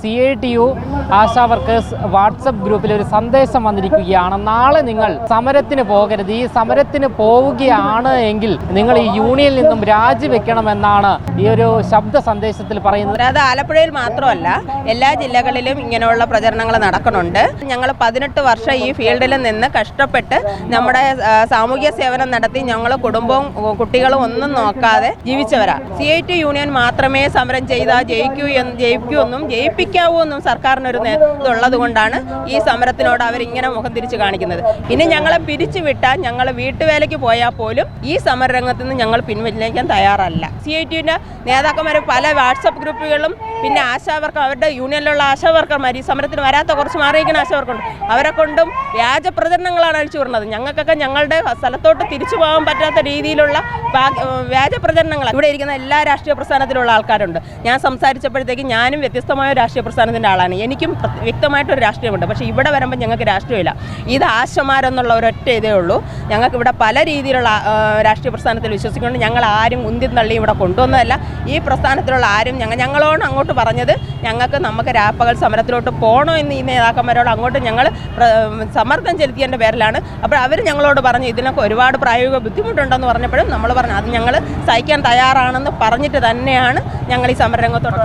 CITU ASHA workers WhatsApp ഗ്രൂപ്പിൽ ഒരു സന്ദേശം വന്നിരിക്കുകയാണ്. നാളെ നിങ്ങൾ സമരത്തിന് പോകരുത്. ഈ സമരത്തിന് പോവുകയാണ് എങ്കിൽ നിങ്ങൾ ഈ യൂണിയനിൽ നിന്നും രാജിവെക്കണമെന്നാണ് ഈ ഒരു ശബ്ദ സന്ദേശത്തിൽ പറയുന്നത്. അത് ആലപ്പുഴയിൽ മാത്രമല്ല, എല്ലാ ജില്ലകളിലും ഇങ്ങനെയുള്ള പ്രചരണങ്ങൾ നടക്കുന്നുണ്ട്. ഞങ്ങൾ 18 വർഷം ഈ ഫീൽഡിൽ നിന്ന് കഷ്ടപ്പെട്ട് നമ്മുടെ സാമൂഹ്യ സേവനം നടത്തി ഞങ്ങൾ കുടുംബവും കുട്ടികളും ഒന്നും നോക്കാതെ ജീവിച്ചവരാണ്. CITU യൂണിയൻ മാത്രമേ സമരം ചെയ്താൽ ജയിക്കുമെന്നും ജയിപ്പിക്കാവൂ എന്നും സർക്കാരിനൊരു ഇതുള്ളത് കൊണ്ടാണ് ഈ സമരത്തിനോട് അവരിങ്ങനെ മുഖം തിരിച്ച് കാണിക്കുന്നത്. ഇനി ഞങ്ങളെ പിരിച്ചുവിട്ടാൽ ഞങ്ങൾ വീട്ടുവേലയ്ക്ക് പോയാൽ പോലും ഈ സമരരംഗത്ത് നിന്ന് ഞങ്ങൾ പിൻവലിക്കാൻ തയ്യാറല്ല. CITUവിൻ്റെ നേതാക്കന്മാർ പല വാട്സപ്പ് ഗ്രൂപ്പുകളും പിന്നെ ആശാവർക്കർ, അവരുടെ യൂണിയനിലുള്ള ആശാവർക്കർമാർ, ഈ സമരത്തിന് വരാത്ത കുറച്ച് മാറിയിരിക്കുന്ന ആശാവർക്കുണ്ട്, അവരെ കൊണ്ടും വ്യാജ പ്രചരണങ്ങളാണ് അഴിച്ചു വിടുന്നത്. ഞങ്ങൾക്കൊക്കെ ഞങ്ങളുടെ സ്ഥലത്തോട്ട് തിരിച്ചു പോകാൻ പറ്റാത്ത രീതിയിലുള്ള വ്യാജ പ്രചരണങ്ങൾ. ഇവിടെ ഇരിക്കുന്ന എല്ലാ രാഷ്ട്രീയ പ്രസ്ഥാനത്തിലുള്ള ആൾക്കാരുണ്ട്. ഞാൻ സംസാരിച്ചപ്പോഴത്തേക്ക് ഞാനും വ്യത്യസ്തമായ രാഷ്ട്രീയ പ്രസ്ഥാനത്തിൻ്റെ ആളാണ്. എനിക്കും വ്യക്തമായിട്ടൊരു രാഷ്ട്രീയമുണ്ട്. പക്ഷേ ഇവിടെ വരുമ്പോൾ ഞങ്ങൾക്ക് രാഷ്ട്രീയമില്ല. ഇത് ആശമാരെന്നുള്ള ഒരൊറ്റ ഇതേ ഉള്ളൂ. ഞങ്ങൾക്ക് ഇവിടെ പല രീതിയിലുള്ള രാഷ്ട്രീയ പ്രസ്ഥാനത്തിൽ വിശ്വസിക്കുന്നുണ്ട്. ഞങ്ങൾ ആരും ഉന്തിൻ തള്ളി ഇവിടെ കൊണ്ടുവന്നതല്ല. ഈ പ്രസ്ഥാനത്തിലുള്ള ആരും ഞങ്ങളോട് അങ്ങോട്ട് പറഞ്ഞത് നമുക്ക് രാപ്പകൽ സമരത്തിലോട്ട് പോകണോ എന്ന് ഈ നേതാക്കന്മാരോട് അങ്ങോട്ട് ഞങ്ങൾ സമ്മർദ്ദം ചെലുത്തിയതിൻ്റെ പേരിലാണ്. അപ്പോൾ അവർ ഞങ്ങളോട് പറഞ്ഞു ഇതിനൊക്കെ ഒരുപാട് പ്രായോഗിക ബുദ്ധിമുട്ടുണ്ടെന്ന് പറഞ്ഞപ്പോഴും നമ്മൾ പറഞ്ഞു അത് ഞങ്ങൾ സഹിക്കാൻ തയ്യാറാണെന്ന് പറഞ്ഞിട്ട് തന്നെയാണ് ഞങ്ങൾ ഈ സമരരംഗത്തോട്ട്